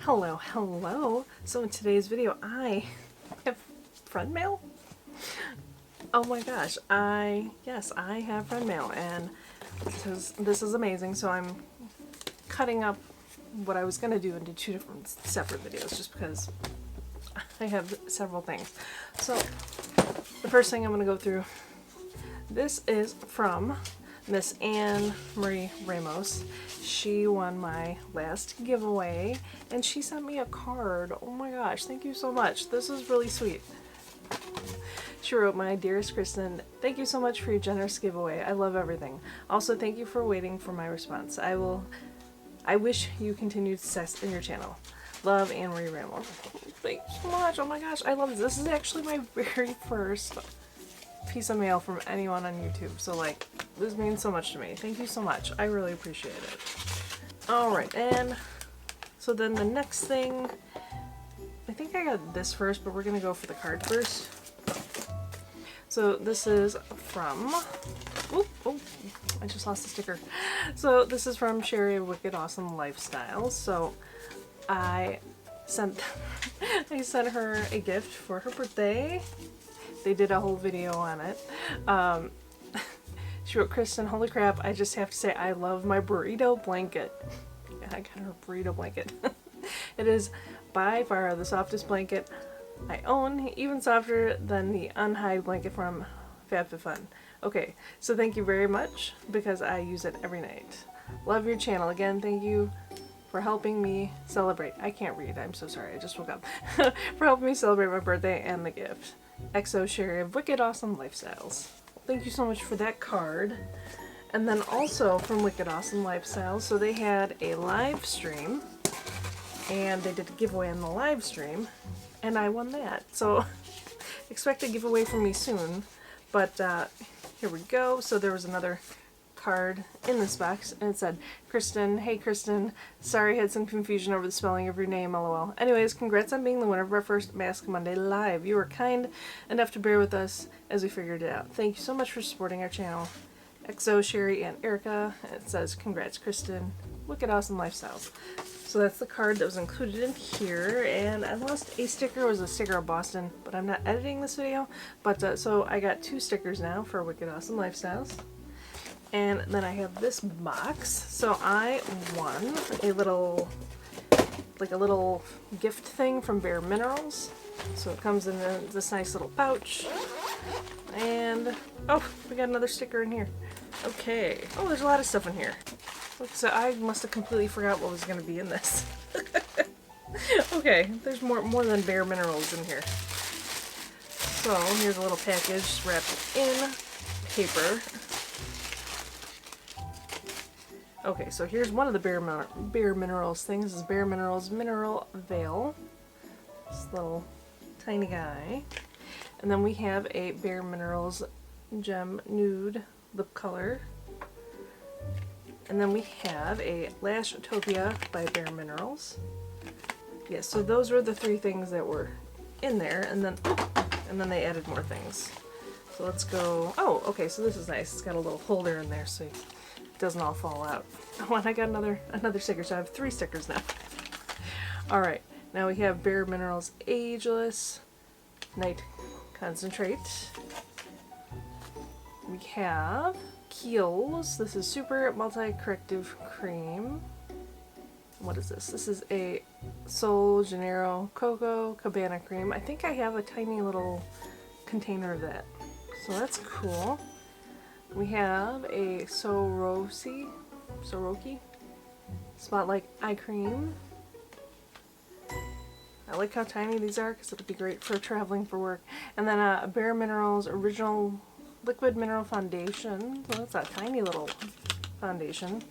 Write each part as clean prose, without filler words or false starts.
Hello, hello. So in today's video, I have friend mail. Oh my gosh, yes, I have friend mail, and this is amazing. So I'm cutting up what I was gonna do into two different separate videos, just because I have several things. So the first thing I'm gonna go through. This is from Miss Anne Marie Ramos. She won my last giveaway and she sent me a card. Oh my gosh, thank you so much. This is really sweet. She wrote, "My dearest Kristen, thank you so much for your generous giveaway. I love everything. Also, thank you for waiting for my response. I wish you continued success in your channel. Love, Anne Marie Ramos." Thank you so much. Oh my gosh, I love this. This is actually my very first piece of mail from anyone on YouTube, so like this means so much to me. Thank you so much. I really appreciate it. Alright, and so then the next thing, I think I got this first, but we're gonna go for the card first. So this is from, oh, I just lost the sticker. So this is from Sherry of Wicked Awesome Lifestyles. So I sent her a gift for her birthday. They did a whole video on it. She wrote, "Kristen, holy crap, I just have to say I love my burrito blanket." Yeah, I got her a burrito blanket. It is by far the softest blanket I own, even softer than the unhide blanket from FabFitFun. Okay, so thank you very much because I use it every night. Love your channel. Again, thank you for helping me celebrate. I can't read, I'm so sorry, I just woke up. For helping me celebrate my birthday and the gift. XO Sherry of Wicked Awesome Lifestyles. Thank you so much for that card. And then also from Wicked Awesome Lifestyles, so they had a live stream and they did a giveaway on the live stream and I won that. So expect a giveaway from me soon, but here we go. So there was another card in this box and it said, "Kristen, hey Kristen, sorry I had some confusion over the spelling of your name, lol. Anyways, congrats on being the winner of our first Mask Monday live. You were kind enough to bear with us as we figured it out. Thank you so much for supporting our channel. XO, Sherry, and Erica." And it says, "Congrats Kristen, Wicked Awesome Lifestyles." So that's the card that was included in here, and I lost a sticker. It was a sticker of Boston, but I'm not editing this video. But so I got 2 stickers now for Wicked Awesome Lifestyles. And then I have this box. So I won a little gift thing from Bare Minerals. So it comes in this nice little pouch. And, oh, we got another sticker in here. Okay. Oh, there's a lot of stuff in here. So I must have completely forgot what was going to be in this. Okay, there's more than Bare Minerals in here. So here's a little package wrapped in paper. Okay, so here's one of the Bare Minerals things. This is Bare Minerals Mineral Veil. This little tiny guy. And then we have a Bare Minerals Gem Nude Lip Color. And then we have a Lashtopia by Bare Minerals. Yes, so those were the 3 things that were in there, and then they added more things. So let's go. Oh, okay, so this is nice. It's got a little holder in there so it doesn't all fall out. Oh, and I got another sticker, so I have 3 stickers now. Alright, now we have Bare Minerals Ageless Night Concentrate. We have Kiehl's. This is Super Multi-Corrective Cream. What is this? This is a Sol Janeiro Coco Cabana Cream. I think I have a tiny little container of that. So that's cool. We have a Soroki Spotlight Eye Cream. I like how tiny these are because it'll be great for traveling for work. And then a Bare Minerals Original Liquid Mineral Foundation. Well, that's a tiny little foundation.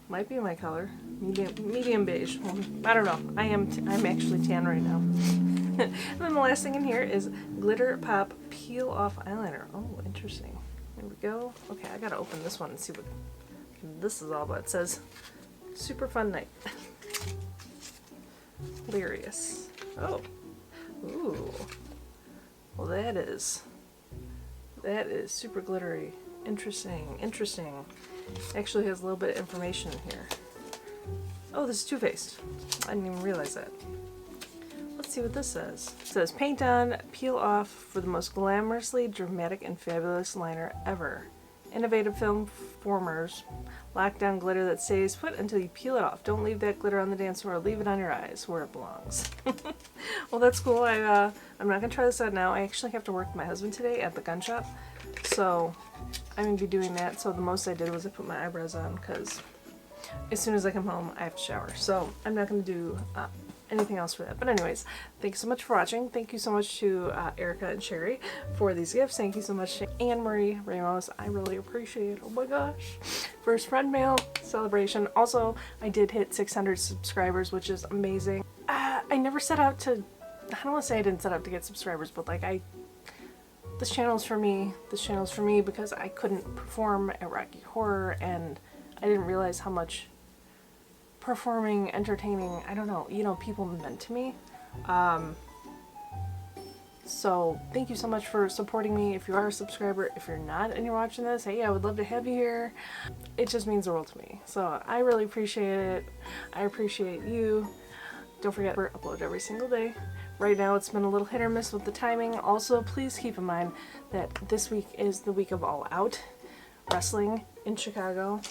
Might be my color. Medium beige. Well, I don't know. I'm actually tan right now. And then the last thing in here is Glitter Pop Peel Off Eyeliner. Oh, interesting. There we go. Okay, I gotta open this one and see what this is all about. It says, "Super fun night." Hilarious. Oh. Ooh. Well, that is super glittery. Interesting. Actually has a little bit of information in here. Oh, this is Too Faced. I didn't even realize that. Let's see what this says. It says, paint on, peel off for the most glamorously dramatic and fabulous liner ever. Innovative film formers lock down glitter that stays put until you peel it off. Don't leave that glitter on the dance floor. Leave it on your eyes where it belongs. Well, that's cool. I'm not going to try this out now. I actually have to work with my husband today at the gun shop. So I'm going to be doing that. So the most I did was I put my eyebrows on because as soon as I come home, I have to shower. So I'm not going to do anything else for that. But anyways, thanks so much for watching. Thank you so much to Erica and Sherry for these gifts. Thank you so much to Anne-Marie Ramos. I really appreciate it. Oh my gosh. First friend mail celebration. Also, I did hit 600 subscribers, which is amazing. I never set out to, I don't want to say I didn't set out to get subscribers, but like this channel's for me. This channel's for me because I couldn't perform at Rocky Horror and I didn't realize how much performing, entertaining, I don't know, people meant to me. So thank you so much for supporting me. If you are a subscriber, if you're not and you're watching this, hey, I would love to have you here. It just means the world to me. So I really appreciate it. I appreciate you. Don't forget, we're uploaded every single day. Right now it's been a little hit or miss with the timing. Also, please keep in mind that this week is the week of All Out Wrestling in Chicago.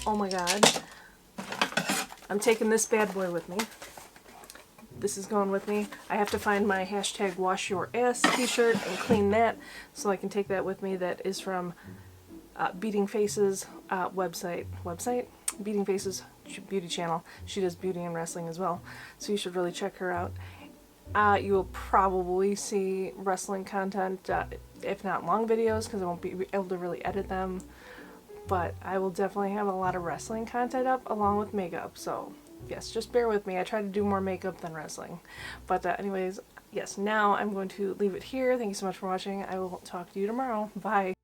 Oh my god. I'm taking this bad boy with me. This is going with me. I have to find my hashtag wash your ass t-shirt and clean that so I can take that with me. That is from Beating Faces website? Beating Faces beauty channel. She does beauty and wrestling as well. So you should really check her out. You will probably see wrestling content, if not long videos, because I won't be able to really edit them. But I will definitely have a lot of wrestling content up along with makeup. So yes, just bear with me. I try to do more makeup than wrestling. But anyways, yes, now I'm going to leave it here. Thank you so much for watching. I will talk to you tomorrow. Bye.